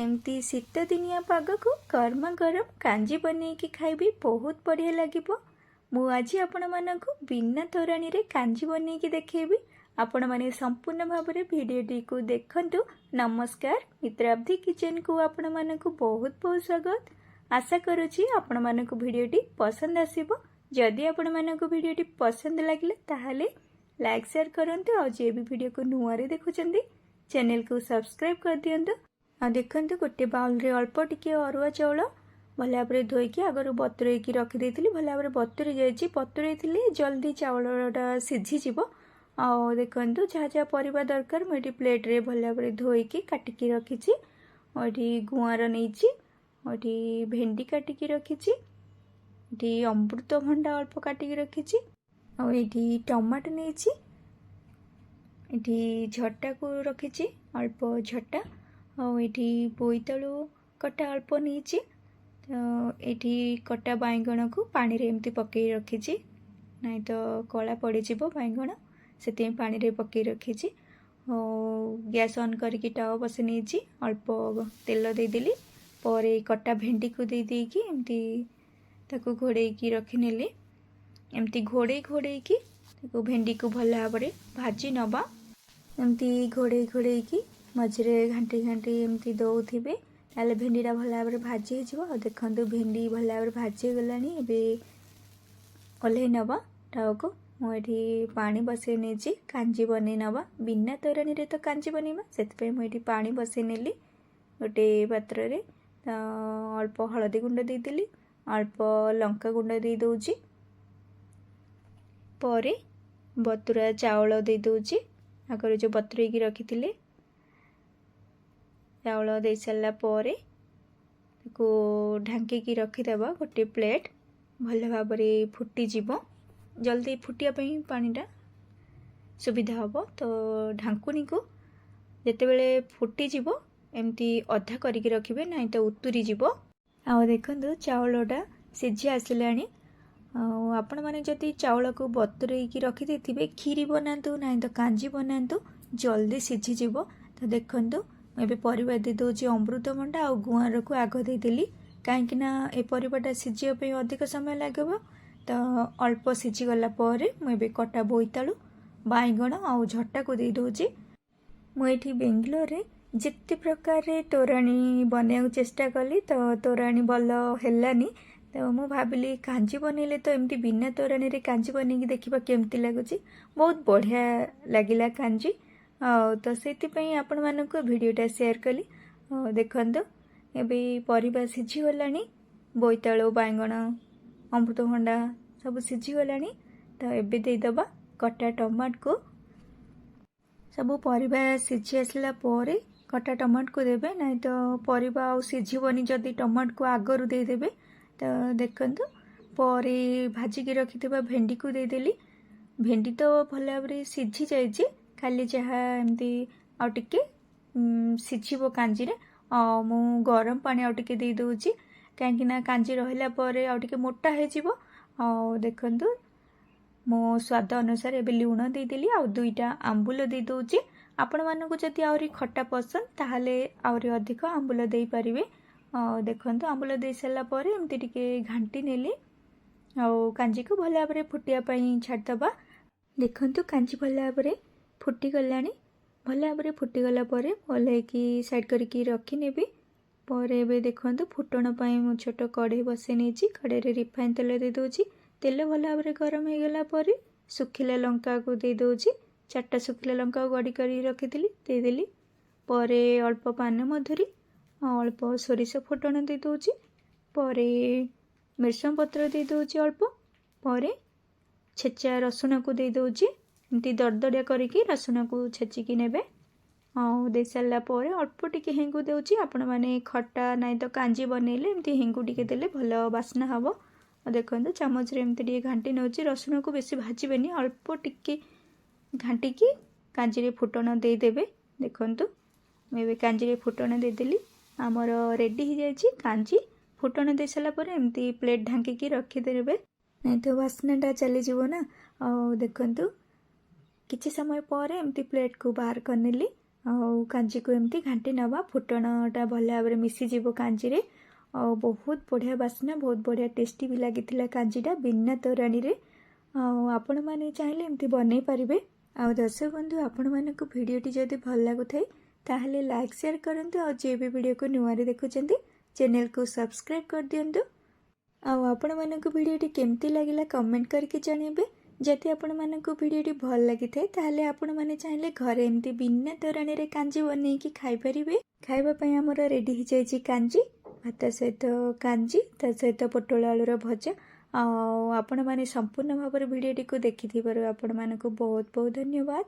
एमती शीत दिनिया पाग को गरमा गरम कांजी बनैकी खाइबी बहुत बढ़िया लगिबो। मु आज आपण मानकु बिना तोराणी रे कांजी बनैकी देखेबी। आपण माने संपूर्ण भाव में भिडियोटी को देखंतु। नमस्कार, मित्राब्धी किचन को आपण मानकु बहुत बहुत स्वागत। आशा करुछि आपण मानकु भिडियोटी पसंद आसीबो। जदि आपण मानकु भिडियोटी पसंद लागिले ताहाले लाइक शेयर करंतु और जे भी भिडियो को नुआरे देखुचंदी चैनल को सब्सक्राइब कर दियंतु। आ देखंतु गोटे बाउल रे अल्प टिके अरुआ चाउल भल भाव धोईकी आगर बतुरेकी रखी देइथिली। भल भाव बतुरी जाइछि, बतुरेइथिले जल्दी चाउलटा सिझी जिवो। आ देखंतु जहाँ जहाँ परिबा दरकार मैं प्लेट रे भल भाव धोईकी काटिकी रखिछि। ओठी गुआर नैछि, ओठी भेंडी काटिकी रखिछि, एठी अमृतभंडा अल्प काटिकी रखिछि, आ एठी टमाटो नैछि, एठी झट्टा को रखिछि अल्प झट्टा, आठी बोईतालु कटा अल्प नहीं। एठी कटा बैगण को पानी रे एमती पकई रखिछि, नहीं तो कला पड़ जीवो बैगण, से पानी रे पकई रखिछि। गैस ऑन करके टावा बसे नहीं, अल्प तेल देदेली पर कटा भेंडी को दे देकी एमती ताको घोड़ेकी रखिनेली। एमती घोड़े घोड़ेकी ताको भेंडी को भल भाव भाजी नबा। एमती घोड़े घोड़ेकी मझे घाटी घाटी एमती दौथे ताले भेंडीटा भल भाव भाजी हो। देखो भेंडी भल भाव भाजी गला। ओल्है नवा टाव को मुझे पानी बसई नहीं, कांजी बन नवा। बिना तोराणी रे तो कांजी बनवा, से मुझे पानी बसई नेली गोटे पात्र रे। अल्प हलदी गुंड देदेली, अल्प लंका गुंड दे दौची, पर बतुरा चाउल दे दौची। आगर जो बतुरेकी रखी चाउल दे सारा पर ढांकी रखीदबा गोटे प्लेट। भल भाव फुटी जीवो, जल्दी फुटियापाई पानीटा सुविधा हम। तो ढांकुनी को जिते बड़े फुटी जीवो एमती अधा करके रखिबे, नहीं तो उतुरी जीवो। आ देखंतु चाउलटा सिझी आसिलानी। आपण माने जदि चाउल को बतुरेकी रखी देथिबे, खीरी बनातु नहीं तो कांजी बनातु, जल्दी सिझी जीवो। तो देखंतु एबे परिबा दे दोची अमृतभंडा आ गुआर को आग देदेली, कहीं ए परिबाटा सिझिया अधिक समय लगे। तो अल्प सिझी गला पर मुझे कटा बोईतालु बैगण आ झट्टा को दे दोची। मुझे बेंगलोर रे जिते प्रकार तोराणी बनया चेष्टा कली, तो तोराणी भल हेलानी। तो मु भाविली कांजी बनैले तो एमती बिना तोराणी रे कांजी बनैकी देखिबा केमती लागुची। बहुत बढ़िया लागिला कांजी। तो से आपण मानक भिडियोटा शेयर कली। देखंतु एबे परिबा सिझी गलानी, बोईतालु बैगण अमृतभंडा सब सिझी गलानी। तो एबे दे दबा कटा टमाट को। सब परिबा सिझी आसला पर कटा टमाट को देबे, नहीं तो परिबा आ सिझिबनी जदि टमाट को आगरु दे देबे। तो देखंतु पर भाजिकी रखिथिबा भेंडी को दे देली। भेंडी तो भल भाव सिझी जाइछि, खाली जहाँ एमती आउ टिके सिझिबो कांजी रे। मु गरम पानी आउ टिके दे दोची, कहीं कांजी रहिला पर आउ टिके मोटा हो जिवो। देखंतु मो स्वाद अनुसार एबे लुण दे देली, आ दुईटा आंबुल दे दोची। आपण मानकु जदि आउरी खट्टा पसंद ताहाले आउरी अधिक आंबुल दे पारिबे। देखंतु आंबुल दे सारा पर एमती टिके घांटी नेली, आ कांजी को भल भाव फुटिया पई छाड़दबा। देखंतु कांजी भल भाव फुटी गलानी। भल भाव फुटीगला पर ओल्हैकी साइड करके रखी नेबी। पर एबे देखंतु फुटण पई मु छोट कढ़ई बसे नहीं, कढ़ई रे रिफाइन तेल दे दोची। तेल भल भाव गरम हो गला पर सुखिला लंका को दे दोची। 4टा सुखिला लंका गड़ी करी रखिथिली दे देली। पर अल्प पान मधुरी अल्प सोरिष फुटण दे दोची, पर मिर्सम पत्र दे दोची अल्प, पर छेचा रसुण को दे दोची। एमती दरदरिया करके रसुण को छेचिकी नेबे। दे सारा पर अल्प टिके हेंगु देउची। आपण माने खट्टा नहीं तो कांजी बनैले एमती हेंगु टिके देले भल बास्ना हबो। देखंतु चामच रे एमती टिके घांटी नउची। रसुण को बेसी भाजीबेनी, अल्प टिके घांटिकी कांजी रे फुटण दे देबे। देखंतु एबे कांजी रे फुटण दे देली, हमर रेडी हो जाइछि कांजी। फुटण दे सारा पर एमती प्लेट ढांकी रखी देबे, नहीं तो बास्नाटा चली जीवो ना। देखंतु किछि समय पर एमती प्लेट को बाहर करनेली। आउ कांजी को एमती घाटी नवा फुटणटा भल भाव मिसीज कांजी और बहुत बढ़िया बास्ना बहुत बढ़िया टेस्टी भी लगी कांजीटा बिना तोराणी रे आपण मैंने चाहिए एमती बनई पारे। आ दर्शक बंधु आपण मानक भिडटी जदि भल लगुଥାଏ ताहले लाइक शेयर करंतु और जे भी वीडियो को नुआ देखुचंती चैनल को सब्सक्राइब कर दियंतु। आउ आपण मानक भिडटी केमती लागिला कमेंट करके जानबे। जदि आपण मानक भिडटी भल लगी थाए ताहले आपण माने चाहिए घरे एमती बिना तोराणी रे कांजी बनै कि खाई परिबे। खाइबा पई हमर रेडी हो जाई कांजी भात सहित कांजी ता सहित पोटल आलूर भजा। आपण माने संपूर्ण भाव वीडियोटी को देखि आपण मानक बहुत बहुत धन्यवाद।